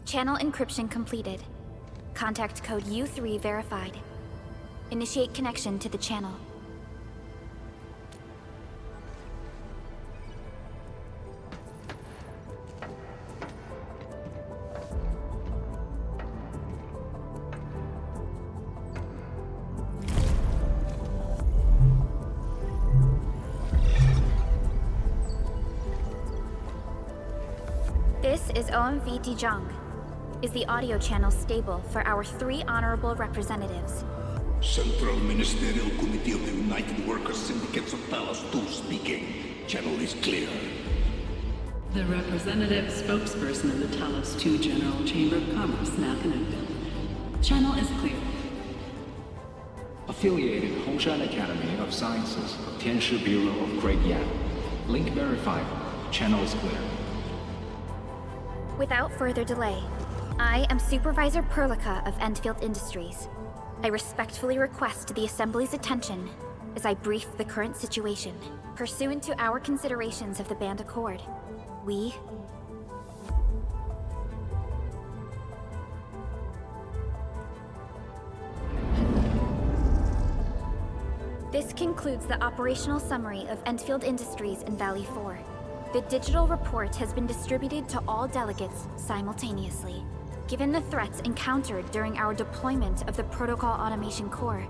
Channel encryption completed. Contact code U3 verified. Initiate connection to the channel. This is OMV Dijong. Is the audio channel stable for our 3 honorable representatives? Central Ministerial Committee of the United Workers Syndicates of Talos 2 speaking. Channel is clear. The representative spokesperson of the Talos 2 General Chamber of Commerce now connected. Channel is clear. Affiliated Hongshan Academy of Sciences of Tianshi Bureau of Great Yan. Link verified. Channel is clear. Without further delay, I am Supervisor Perlica of Endfield Industries. I respectfully request the Assembly's attention as I brief the current situation. Pursuant to our considerations of the Band Accord, we... This concludes the operational summary of Endfield Industries in Valley 4. The digital report has been distributed to all delegates simultaneously. Given the threats encountered during our deployment of the Protocol Automation Core,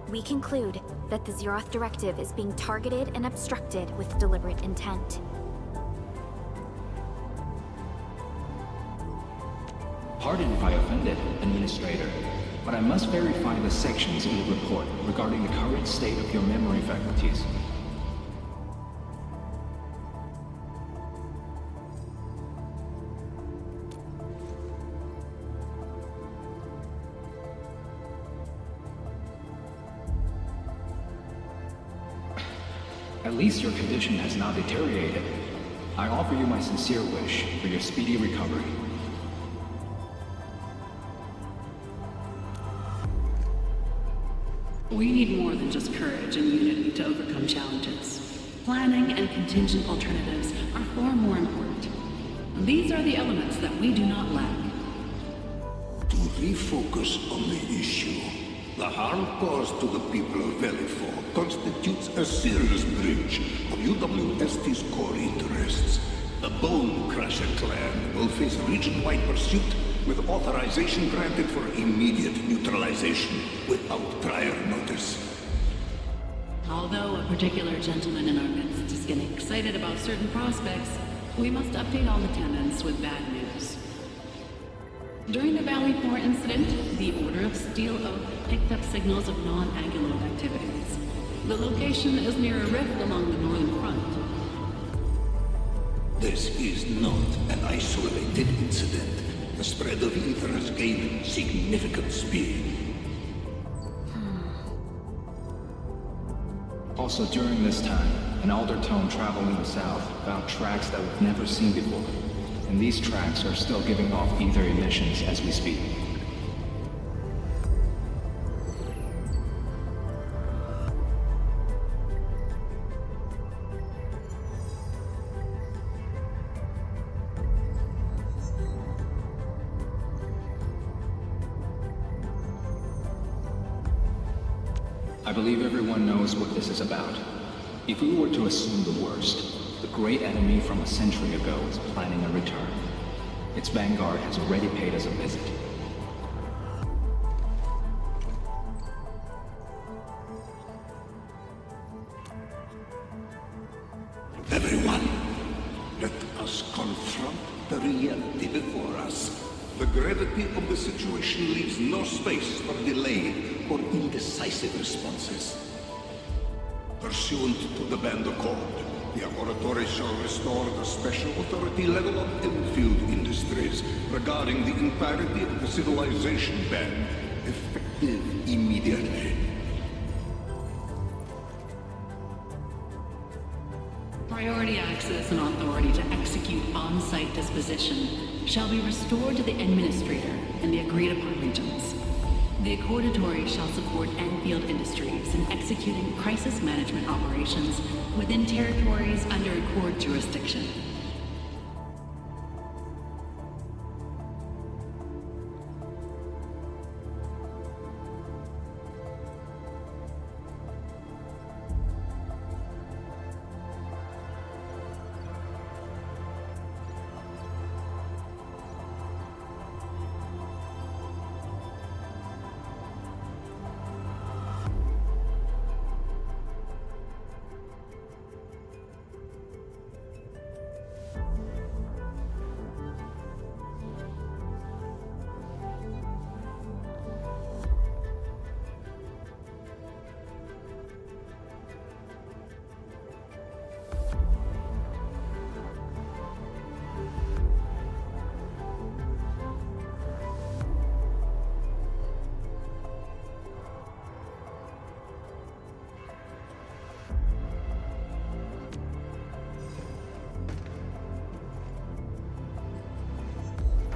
we conclude that the Zeroth Directive is being targeted and obstructed with deliberate intent. Pardon if I offended, Administrator, but I must verify the sections in the report regarding the current state of your memory faculties. At least your condition has not deteriorated. I offer you my sincere wish for your speedy recovery. We need more than just courage and unity to overcome challenges. Planning and contingent alternatives are far more important. These are the elements that we do not lack. To refocus on the issue, the harm caused to the people of Valley 4 constitutes a serious breach of UWST's core interests. The Bone Crusher clan will face region-wide pursuit with authorization granted for immediate neutralization without prior notice. Although a particular gentleman in our midst is getting excited about certain prospects, we must update all attendants with bad news. During the Valley 4 incident, the Order of Steel Oak picked up signals of non-Angular activities. The location is near a rift along the northern front. This is not an isolated incident. The spread of ether has gained significant speed. Also during this time, an Aldertone traveling south found tracks that we've never seen before. And these tracks are still giving off ether emissions as we speak. I believe everyone knows what this is about. If we were to assume the worst, the great enemy from a century ago is planning a return. Its vanguard has already paid us a visit. Everyone, let us confront the reality before us. The gravity of the situation leaves no space for delay or indecisive responses. Pursuant to the Band Accord, the Laboratory shall restore the special authority level of Endfield Industries regarding the entirety of the civilization band, effective immediately. Priority access and authority to execute on-site disposition shall be restored to the Administrator and the agreed-upon regions. The Accordatory shall support Endfield Industries in executing crisis management operations within territories under Accord jurisdiction.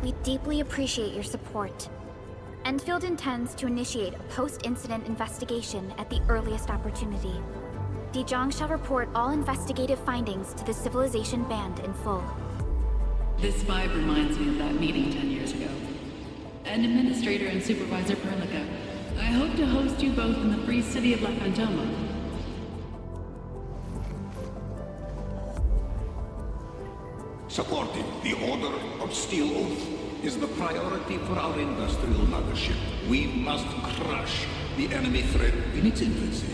We deeply appreciate your support. Endfield intends to initiate a post-incident investigation at the earliest opportunity. Dijong shall report all investigative findings to the Civilization Band in full. This vibe reminds me of that meeting 10 years ago. And Administrator and Supervisor Perlica, I hope to host you both in the free city of La Fantoma. Supporting the Order of Steel Oath is the priority for our industrial mothership. We must crush the enemy threat in its infancy.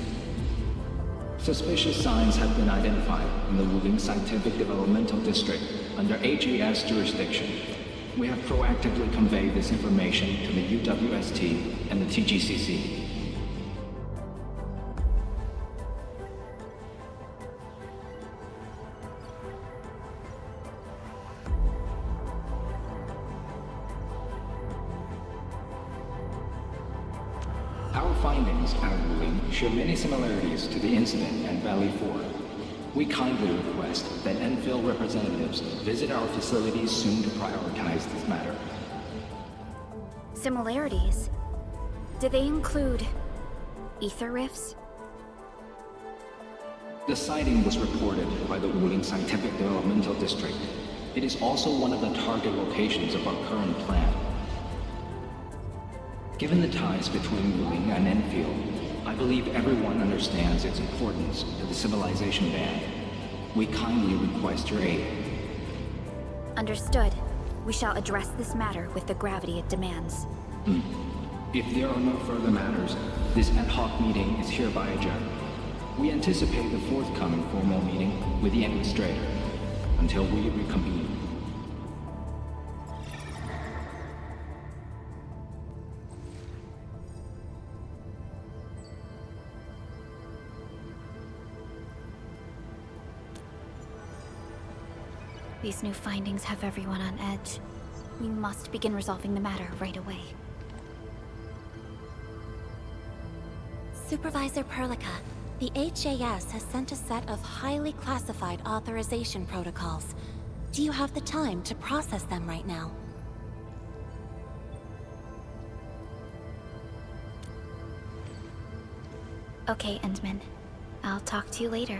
Suspicious signs have been identified in the Wuling Scientific Developmental District under HAS jurisdiction. We have proactively conveyed this information to the UWST and the TGCC. Our findings out of Wuling show many similarities to the incident at Valley 4. We kindly request that Enfield representatives visit our facilities soon to prioritize this matter. Similarities? Do they include ether rifts? The sighting was reported by the Wuling Scientific Developmental District. It is also one of the target locations of our current plan. Given the ties between Wuling and Enfield, I believe everyone understands its importance to the Civilization Band. We kindly request your aid. Understood. We shall address this matter with the gravity it demands. If there are no further matters, this ad hoc meeting is hereby adjourned. We anticipate the forthcoming formal meeting with the Administrator until we reconvene. These new findings have everyone on edge. We must begin resolving the matter right away. Supervisor Perlica, the HAS has sent a set of highly classified authorization protocols. Do you have the time to process them right now? Okay, Endman. I'll talk to you later.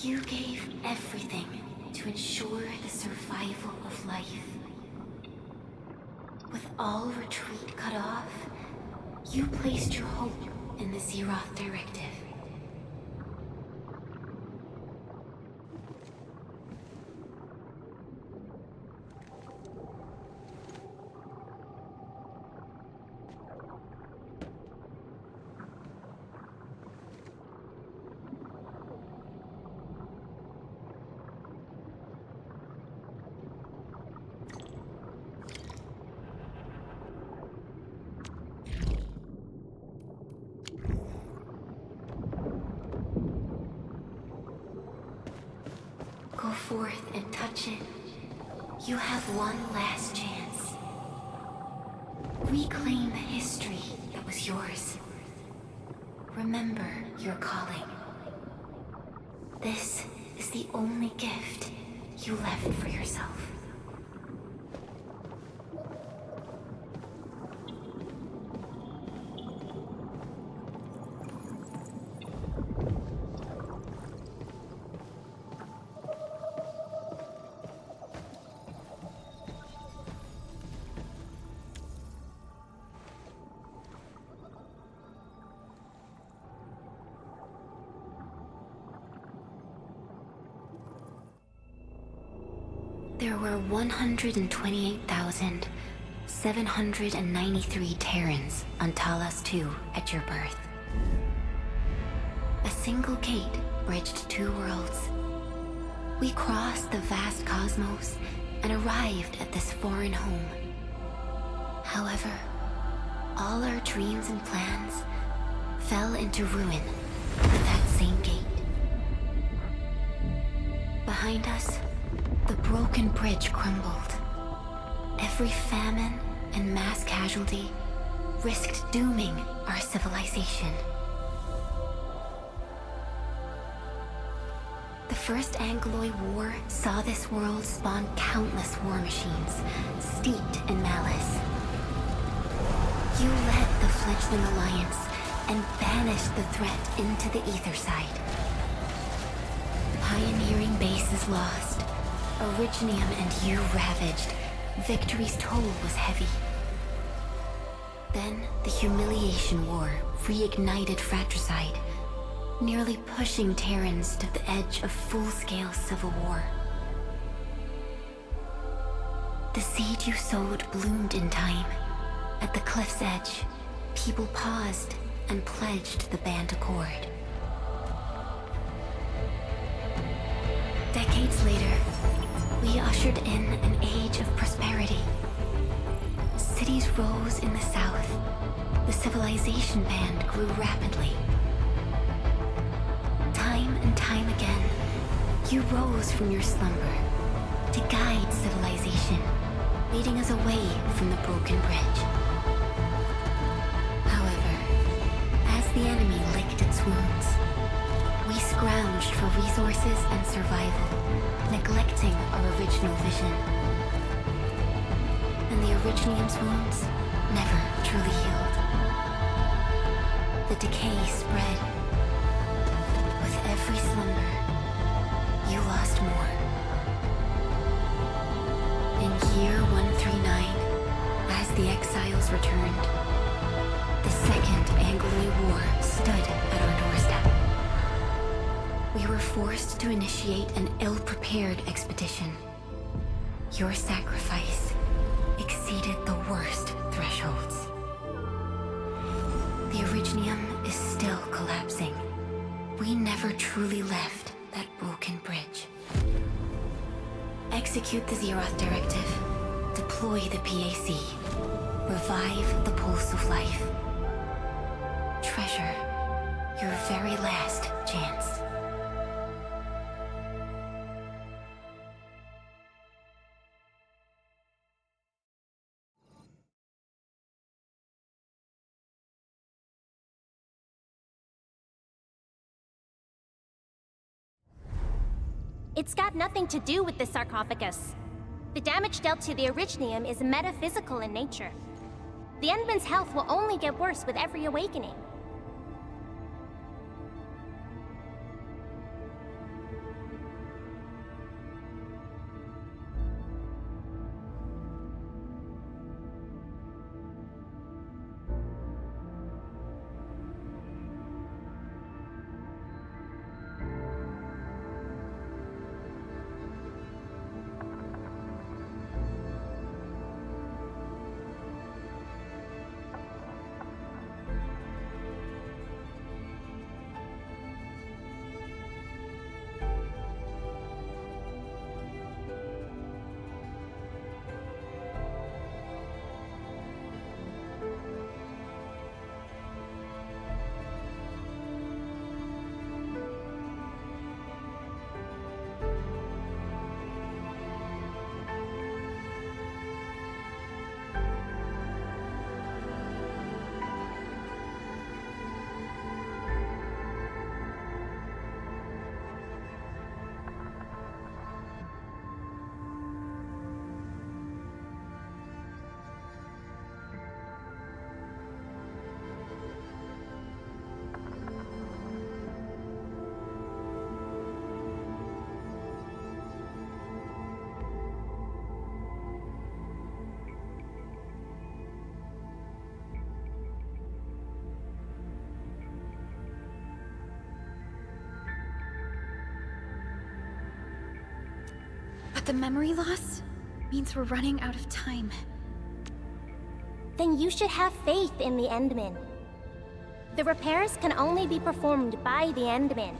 You gave everything to ensure the survival of life. With all retreat cut off, you placed your hope in the Zeroth Directive. Go forth and touch it. You have one last chance. Reclaim the history that was yours. Remember your calling. This is the only gift you left for yourself. There were 128,793 Terrans on Talos II at your birth. A single gate bridged two worlds. We crossed the vast cosmos and arrived at this foreign home. However, all our dreams and plans fell into ruin at that same gate. Behind us, the broken bridge crumbled. Every famine and mass casualty risked dooming our civilization. The First Angloid War saw this world spawn countless war machines, steeped in malice. You led the fledgling alliance and banished the threat into the ether side. Pioneering bases lost, Originium and you ravaged. Victory's toll was heavy. Then the Humiliation War reignited fratricide, nearly pushing Terrans to the edge of full-scale civil war. The seed you sowed bloomed in time. At the cliff's edge, people paused and pledged the Band Accord. Decades later, we ushered in an age of prosperity. Cities rose in the south. The civilization band grew rapidly. Time and time again, you rose from your slumber to guide civilization, leading us away from the broken bridge. However, as the enemy licked its wounds, we scrounged for resources and survival, neglecting our original vision. And the Originium's wounds never truly healed. The decay spread. With every slumber, you lost more. In year 139, as the exiles returned, the Second Angloid War stood at our doorstep. We were forced to initiate an ill-prepared expedition. Your sacrifice exceeded the worst thresholds. The Originium is still collapsing. We never truly left that broken bridge. Execute the Zeroth Directive. Deploy the PAC. Revive the pulse of life. Treasure your very last chance. It's got nothing to do with the sarcophagus. The damage dealt to the Originium is metaphysical in nature. The Endman's health will only get worse with every awakening. The memory loss means we're running out of time. Then you should have faith in the Endmen. The repairs can only be performed by the Endmen.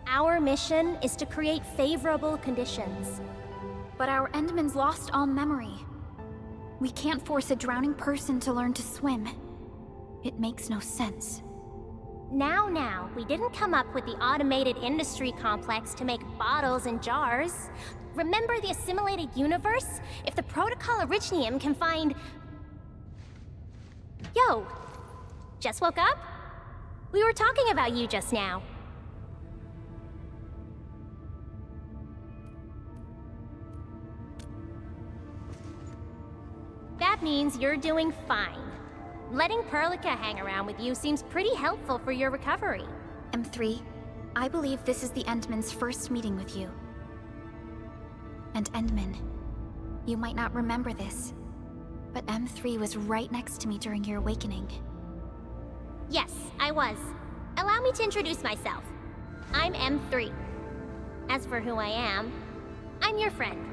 Our mission is to create favorable conditions. But our Endman's lost all memory. We can't force a drowning person to learn to swim. It makes no sense. Now, we didn't come up with the automated industry complex to make bottles and jars. Remember the assimilated universe? If the protocol Originium can find... Yo! Just woke up? We were talking about you just now. That means you're doing fine. Letting Perlica hang around with you seems pretty helpful for your recovery. M3, I believe this is the Endman's first meeting with you. And Endman, you might not remember this, but M3 was right next to me during your awakening. Yes, I was. Allow me to introduce myself. I'm M3. As for who I am, I'm your friend.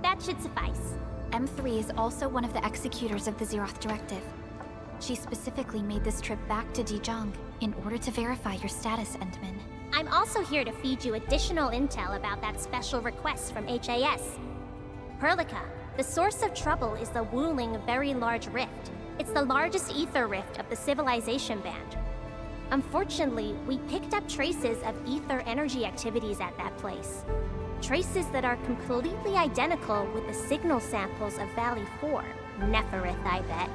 That should suffice. M3 is also one of the executors of the Zeroth Directive. She specifically made this trip back to Dijon in order to verify your status, Endman. I'm also here to feed you additional intel about that special request from HAS. Perlica, the source of trouble is the Wuling Very Large Rift. It's the largest ether rift of the Civilization Band. Unfortunately, we picked up traces of ether energy activities at that place. Traces that are completely identical with the signal samples of Valley 4. Neferith, I bet.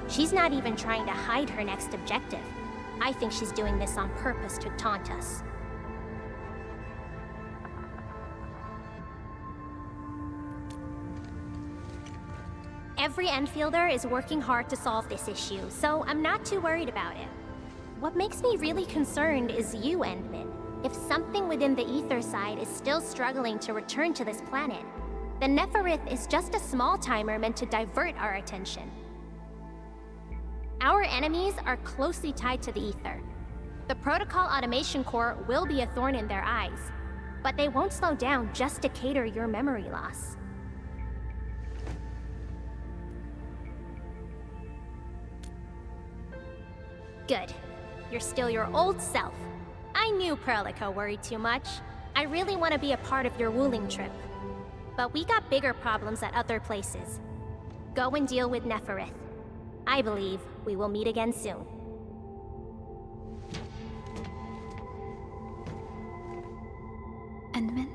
She's not even trying to hide her next objective. I think she's doing this on purpose to taunt us. Every Enfielder is working hard to solve this issue, so I'm not too worried about it. What makes me really concerned is you, Endman. If something within the ether side is still struggling to return to this planet, then Neferith is just a small timer meant to divert our attention. Our enemies are closely tied to the ether. The Protocol Automation Core will be a thorn in their eyes, but they won't slow down just to cater your memory loss. Good. You're still your old self. I knew Perlica worried too much. I really want to be a part of your Wuling trip. But we got bigger problems at other places. Go and deal with Neferith. I believe we will meet again soon. Endman?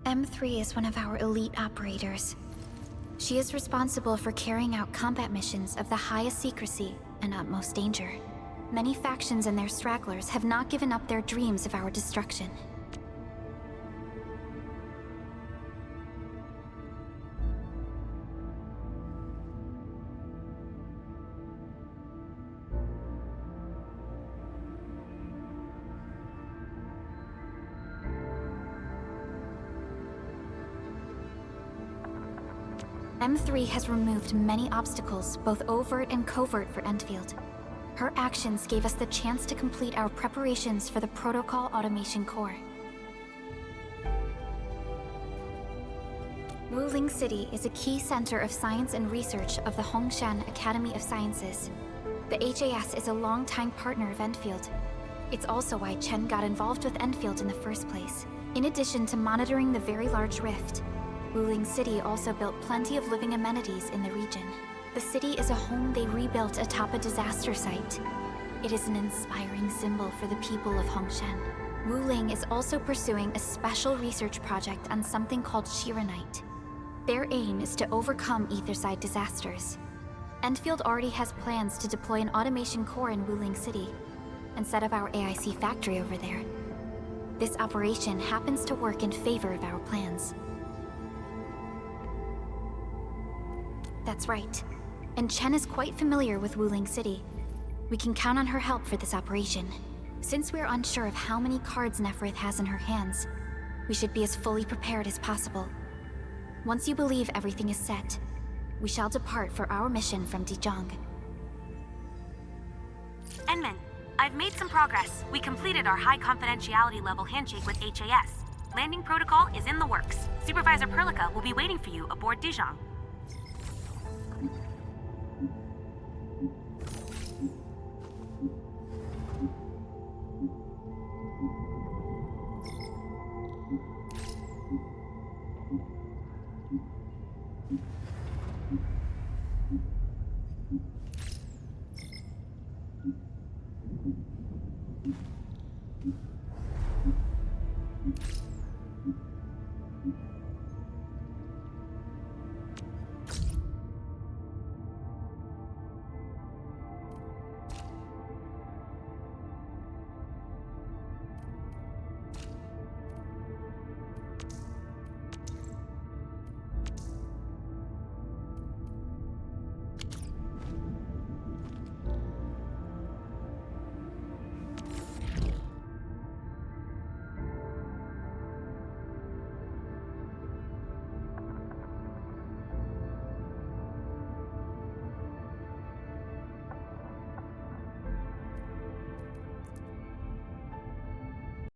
M3 is one of our elite operators. She is responsible for carrying out combat missions of the highest secrecy and utmost danger. Many factions and their stragglers have not given up their dreams of our destruction. M3 has removed many obstacles, both overt and covert, for Endfield. Her actions gave us the chance to complete our preparations for the Protocol Automation Core. Wuling City is a key center of science and research of the Hongshan Academy of Sciences. The HAS is a longtime partner of Endfield. It's also why Chen got involved with Endfield in the first place. In addition to monitoring the Very Large Rift, Wuling City also built plenty of living amenities in the region. The city is a home they rebuilt atop a disaster site. It is an inspiring symbol for the people of Hongshan. Wuling is also pursuing a special research project on something called Shiranite. Their aim is to overcome Etherside disasters. Endfield already has plans to deploy an automation core in Wuling City and set up our AIC factory over there. This operation happens to work in favor of our plans. That's right. And Chen is quite familiar with Wuling City. We can count on her help for this operation. Since we're unsure of how many cards Neferith has in her hands, we should be as fully prepared as possible. Once you believe everything is set, we shall depart for our mission from Dijiang. Enman, I've made some progress. We completed our high confidentiality level handshake with HAS. Landing protocol is in the works. Supervisor Perlica will be waiting for you aboard Dijiang.